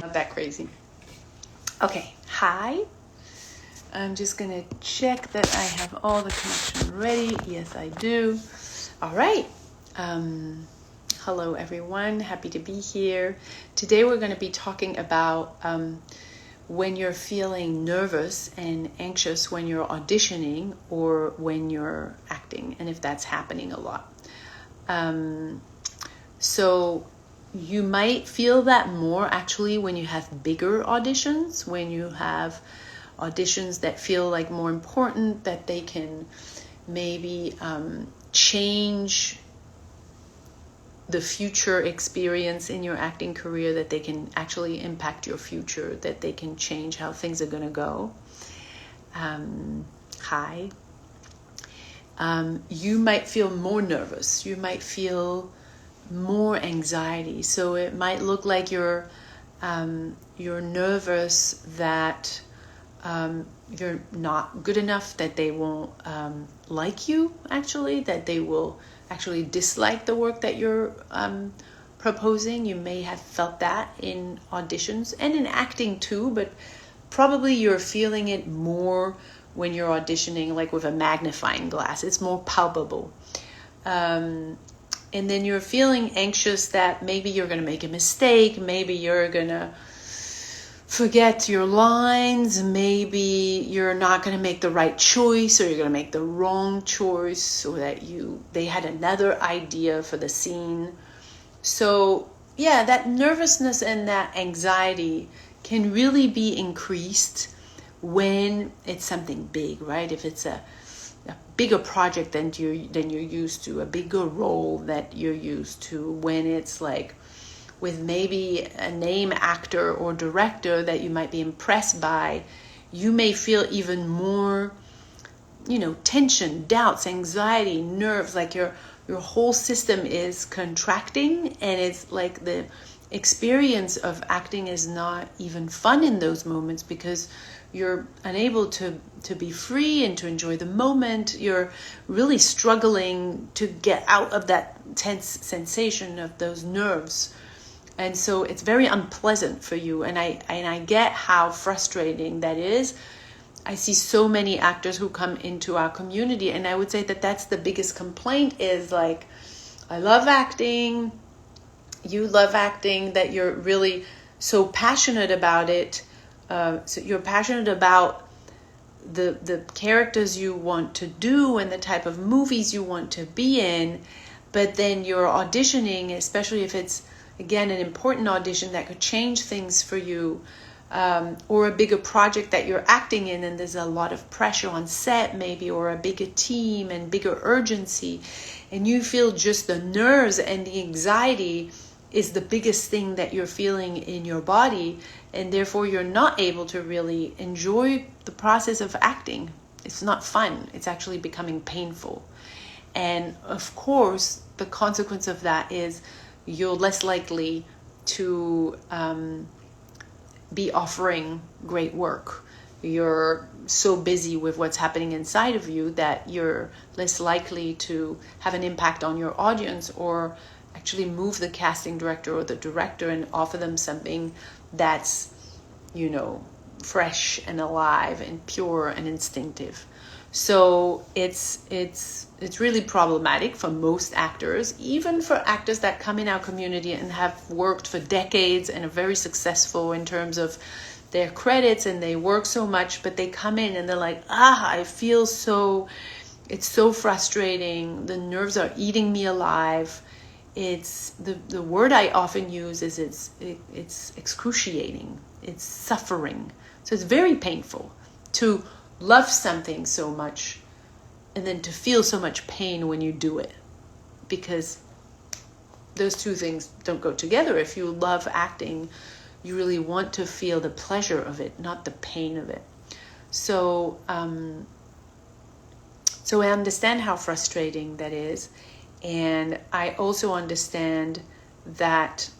Not that crazy. Okay, hi. I'm just gonna check that I have all the connection ready. Yes, I do. All right. Hello, everyone. Happy to be here. Today we're going to be talking about when you're feeling nervous and anxious when you're auditioning or when you're acting, and if that's happening a lot. So you might feel that more actually when you have bigger auditions, when you have auditions that feel like more important, that they can maybe change the future experience in your acting career, that they can actually impact your future, that they can change how things are going to go. Hi. You might feel more nervous. You might feel more anxiety. So it might look like you're nervous that you're not good enough, that they won't like you, actually, that they will actually dislike the work that you're proposing. You may have felt that in auditions and in acting too, but probably you're feeling it more when you're auditioning, like with a magnifying glass. It's more palpable. And then you're feeling anxious that maybe you're going to make a mistake, maybe you're going to forget your lines, maybe you're not going to make the right choice, or you're going to make the wrong choice, or that they had another idea for the scene. So yeah, that nervousness and that anxiety can really be increased when it's something big, right? If it's a bigger project than you're used to, a bigger role that you're used to, when it's like with maybe a name actor or director that you might be impressed by, you may feel even more, tension, doubts, anxiety, nerves, like your whole system is contracting, and it's like the experience of acting is not even fun in those moments because you're unable to be free and to enjoy the moment. You're really struggling to get out of that tense sensation of those nerves. And so it's very unpleasant for you. And I get how frustrating that is. I see so many actors who come into our community, and I would say that that's the biggest complaint is like, I love acting. You love acting, that you're really so passionate about it. So you're passionate about the characters you want to do and the type of movies you want to be in, but then you're auditioning, especially if it's, again, an important audition that could change things for you, or a bigger project that you're acting in, and there's a lot of pressure on set maybe, or a bigger team and bigger urgency, and you feel just the nerves and the anxiety is the biggest thing that you're feeling in your body, and therefore you're not able to really enjoy the process of acting. It's not fun. It's actually becoming painful. And of course, the consequence of that is you're less likely to be offering great work. You're so busy with what's happening inside of you that you're less likely to have an impact on your audience, or actually move the casting director or the director and offer them something that's, fresh and alive and pure and instinctive. So it's really problematic for most actors, even for actors that come in our community and have worked for decades and are very successful in terms of their credits, and they work so much, but they come in and they're like, I feel it's so frustrating. The nerves are eating me alive. It's the word I often use is it's excruciating. It's suffering. So it's very painful to love something so much and then to feel so much pain when you do it, because those two things don't go together. If you love acting, you really want to feel the pleasure of it, not the pain of it. So I understand how frustrating that is. And I also understand that,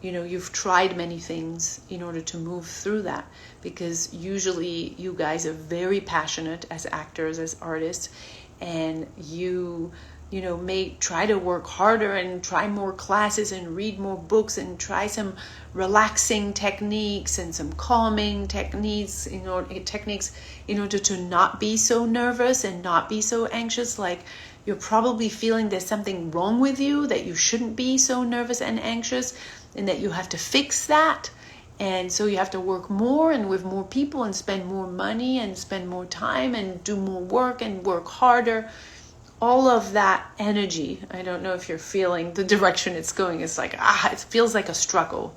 you've tried many things in order to move through that, because usually you guys are very passionate as actors, as artists, and you may try to work harder and try more classes and read more books and try some relaxing techniques and some calming techniques in order to not be so nervous and not be so anxious. Like, you're probably feeling there's something wrong with you, that you shouldn't be so nervous and anxious, and that you have to fix that. And so you have to work more and with more people and spend more money and spend more time and do more work and work harder. All of that energy, I don't know if you're feeling the direction it's going. It's like, it feels like a struggle.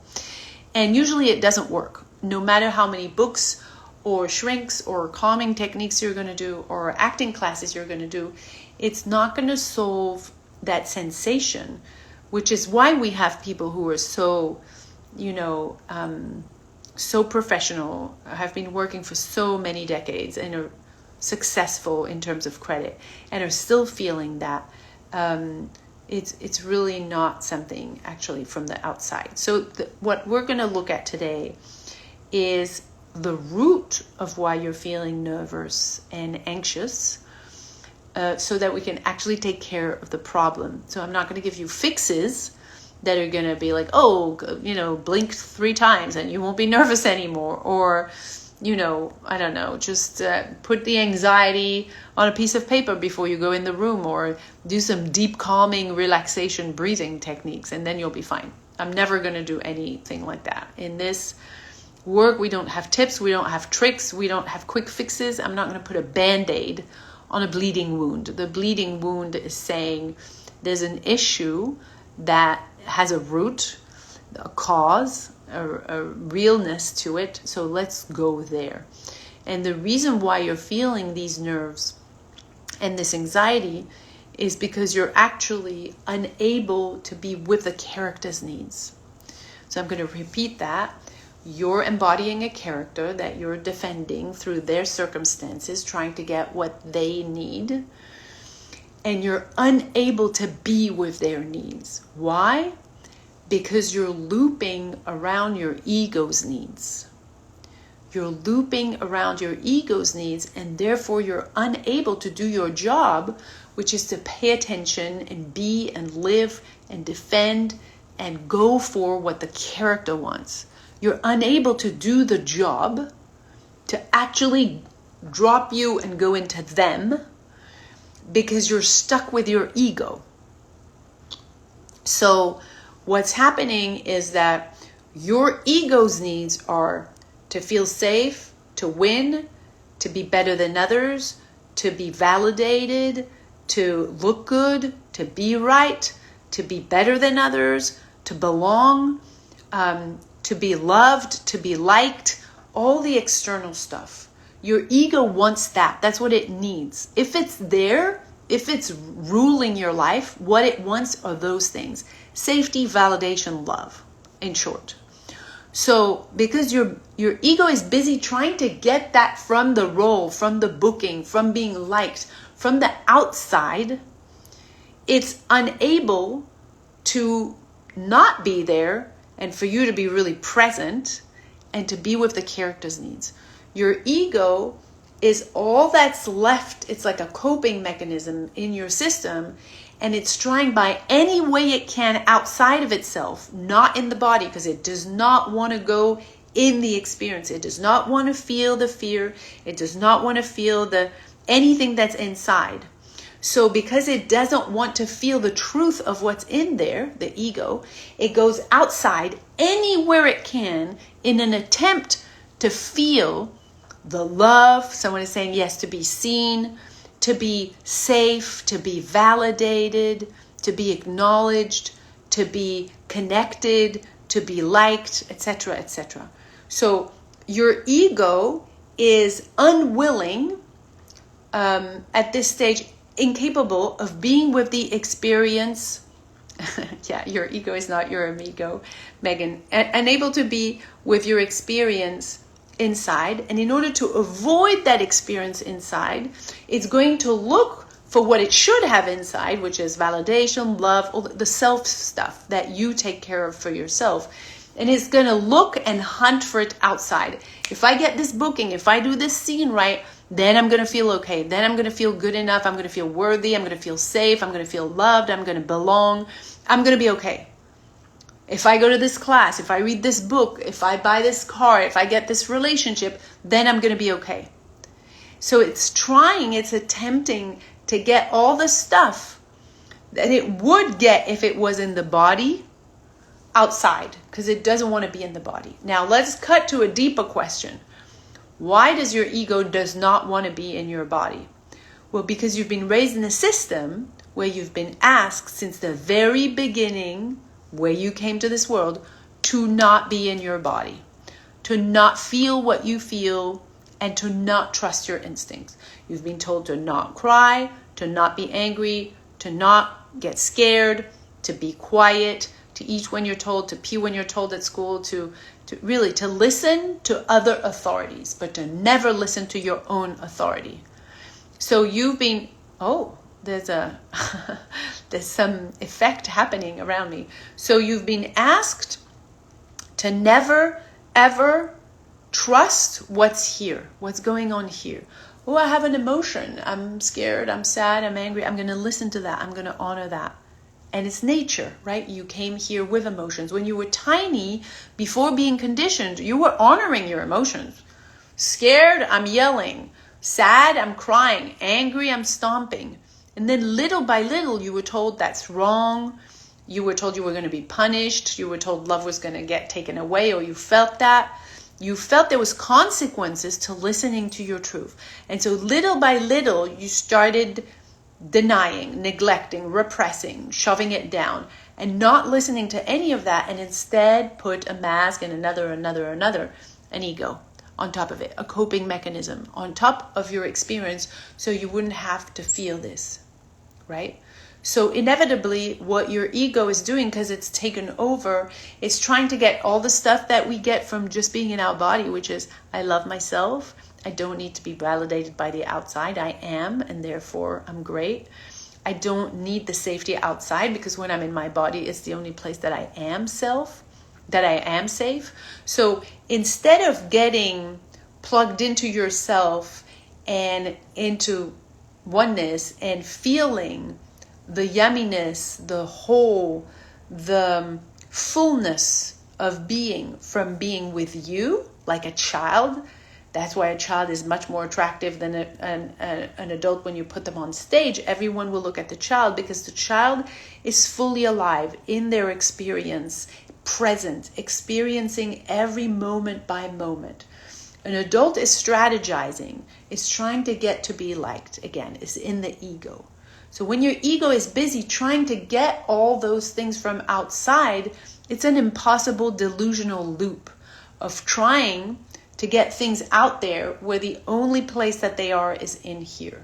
And usually it doesn't work. No matter how many books or shrinks or calming techniques you're going to do or acting classes you're going to do, it's not going to solve that sensation, which is why we have people who are so, so professional, have been working for so many decades and are successful in terms of credit and are still feeling that it's really not something actually from the outside. So what we're going to look at today is the root of why you're feeling nervous and anxious, so that we can actually take care of the problem. So I'm not going to give you fixes that are going to be like, blink 3 times and you won't be nervous anymore, or I don't know, just put the anxiety on a piece of paper before you go in the room, or do some deep calming relaxation breathing techniques, and then you'll be fine. I'm never going to do anything like that. In this work, we don't have tips, we don't have tricks, we don't have quick fixes. I'm not going to put a Band-Aid on a bleeding wound. The bleeding wound is saying there's an issue that has a root, a cause, a realness to it. So let's go there. And the reason why you're feeling these nerves and this anxiety is because you're actually unable to be with the character's needs. So I'm going to repeat that. You're embodying a character that you're defending through their circumstances, trying to get what they need. And you're unable to be with their needs. Why? Because you're looping around your ego's needs. You're looping around your ego's needs, and therefore you're unable to do your job, which is to pay attention and be and live and defend and go for what the character wants. You're unable to do the job, to actually drop you and go into them, because you're stuck with your ego. So what's happening is that your ego's needs are to feel safe, to win, to be better than others, to be validated, to look good, to be right, to be better than others, to belong, to be loved, to be liked, all the external stuff. Your ego wants that. That's what it needs. If it's there, if it's ruling your life, what it wants are those things. Safety, validation, love, in short. So because your ego is busy trying to get that from the role, from the booking, from being liked, from the outside, it's unable to not be there and for you to be really present and to be with the character's needs. Your ego is all that's left. It's like a coping mechanism in your system, and it's trying by any way it can outside of itself, not in the body, because it does not want to go in the experience. It does not want to feel the fear. It does not want to feel anything that's inside. So because it doesn't want to feel the truth of what's in there, the ego, it goes outside anywhere it can in an attempt to feel the love. Someone is saying yes, to be seen, to be safe, to be validated, to be acknowledged, to be connected, to be liked, etc., etc. So your ego is unwilling at this stage, incapable of being with the experience. Yeah, your ego is not your amigo, Megan. Unable to be with your experience inside. And in order to avoid that experience inside, it's going to look for what it should have inside, which is validation, love, all the self stuff that you take care of for yourself. And it's going to look and hunt for it outside. If I get this booking, if I do this scene right, Then I'm going to feel okay. Then I'm going to feel good enough. I'm going to feel worthy. I'm going to feel safe. I'm going to feel loved. I'm going to belong. I'm going to be okay. If I go to this class, if I read this book, if I buy this car, if I get this relationship, then I'm going to be okay. So it's attempting to get all the stuff that it would get if it was in the body outside, because it doesn't want to be in the body. Now let's cut to a deeper question. Why does your ego does not want to be in your body? Well, because you've been raised in a system where you've been asked since the very beginning, where you came to this world, to not be in your body, to not feel what you feel, and to not trust your instincts. You've been told to not cry, to not be angry, to not get scared, to be quiet, to eat when you're told, to pee when you're told at school, to really to listen to other authorities, but to never listen to your own authority. So you've been, there's some effect happening around me. So you've been asked to never, ever trust what's here, what's going on here. Oh, I have an emotion. I'm scared, I'm sad, I'm angry. I'm going to listen to that. I'm going to honor that. And it's nature, right? You came here with emotions. When you were tiny, before being conditioned, you were honoring your emotions. Scared, I'm yelling. Sad, I'm crying. Angry, I'm stomping. And then little by little, you were told that's wrong. You were told you were going to be punished. You were told love was going to get taken away, or you felt that. You felt there was consequences to listening to your truth. And so little by little, you started denying, neglecting, repressing, shoving it down, and not listening to any of that, and instead put a mask and another, an ego on top of it, a coping mechanism on top of your experience, so you wouldn't have to feel this, right? So inevitably, what your ego is doing, because it's taken over, is trying to get all the stuff that we get from just being in our body, which is, I love myself. I don't need to be validated by the outside. I am, and therefore I'm great. I don't need the safety outside, because when I'm in my body, it's the only place that I am safe. So instead of getting plugged into yourself and into oneness and feeling the yumminess, the whole, the fullness of being from being with you, like a child. That's why a child is much more attractive than an adult. When you put them on stage, everyone will look at the child, because the child is fully alive in their experience, present, experiencing every moment by moment. An adult is strategizing, is trying to get to be liked, again, is in the ego. So when your ego is busy trying to get all those things from outside, it's an impossible delusional loop of trying to get things out there where the only place that they are is in here.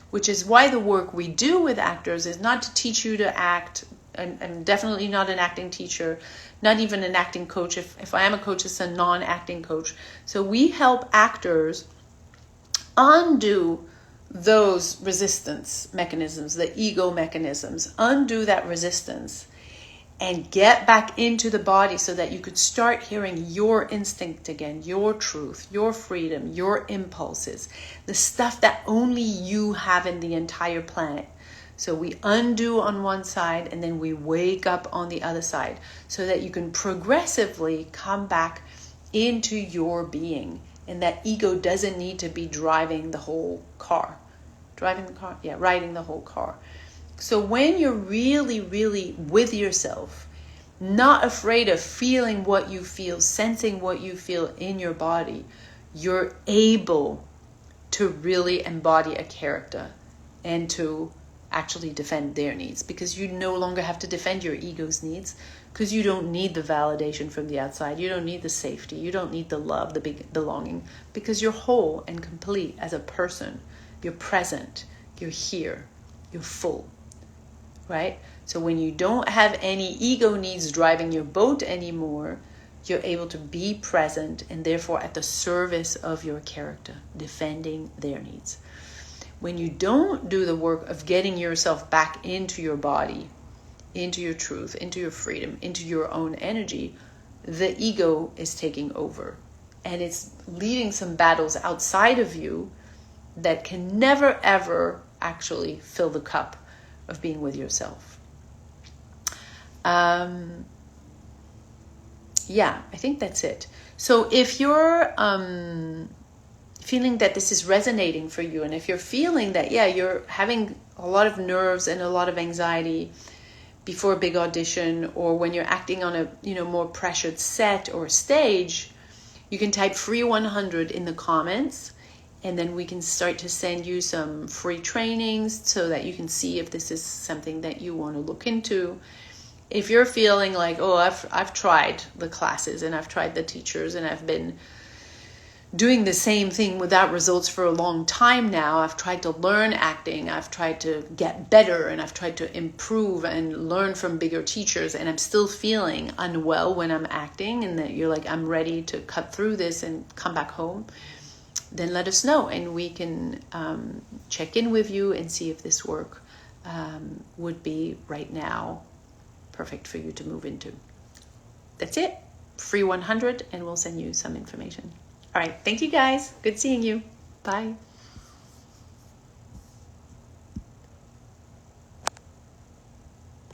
Which is why the work we do with actors is not to teach you to act. I'm definitely not an acting teacher, not even an acting coach. If I am a coach, it's a non-acting coach. So we help actors undo those resistance mechanisms, the ego mechanisms, undo that resistance and get back into the body so that you could start hearing your instinct again, your truth, your freedom, your impulses, the stuff that only you have in the entire planet. So we undo on one side and then we wake up on the other side so that you can progressively come back into your being. And that ego doesn't need to be driving the whole car. Riding the whole car. So when you're really, really with yourself, not afraid of feeling what you feel, sensing what you feel in your body, you're able to really embody a character and to actually defend their needs, because you no longer have to defend your ego's needs, because you don't need the validation from the outside. You don't need the safety. You don't need the love, the big belonging, because you're whole and complete as a person. You're present. You're here. You're full. Right? So when you don't have any ego needs driving your boat anymore, you're able to be present and therefore at the service of your character, defending their needs. When you don't do the work of getting yourself back into your body, into your truth, into your freedom, into your own energy, the ego is taking over. And it's leading some battles outside of you that can never, ever actually fill the cup of being with yourself. Yeah, I think that's it. So if you're feeling that this is resonating for you, and if you're feeling that, yeah, you're having a lot of nerves and a lot of anxiety before a big audition, or when you're acting on a more pressured set or stage, you can type free 100 in the comments, and then we can start to send you some free trainings so that you can see if this is something that you want to look into. If you're feeling like, oh, I've tried the classes and I've tried the teachers and I've been doing the same thing without results for a long time now, I've tried to learn acting, I've tried to get better, and I've tried to improve and learn from bigger teachers, and I'm still feeling unwell when I'm acting, and that you're like, I'm ready to cut through this and come back home, then let us know, and we can check in with you and see if this work would be right now perfect for you to move into. That's it. Free 100, and we'll send you some information. All right. Thank you, guys. Good seeing you. Bye.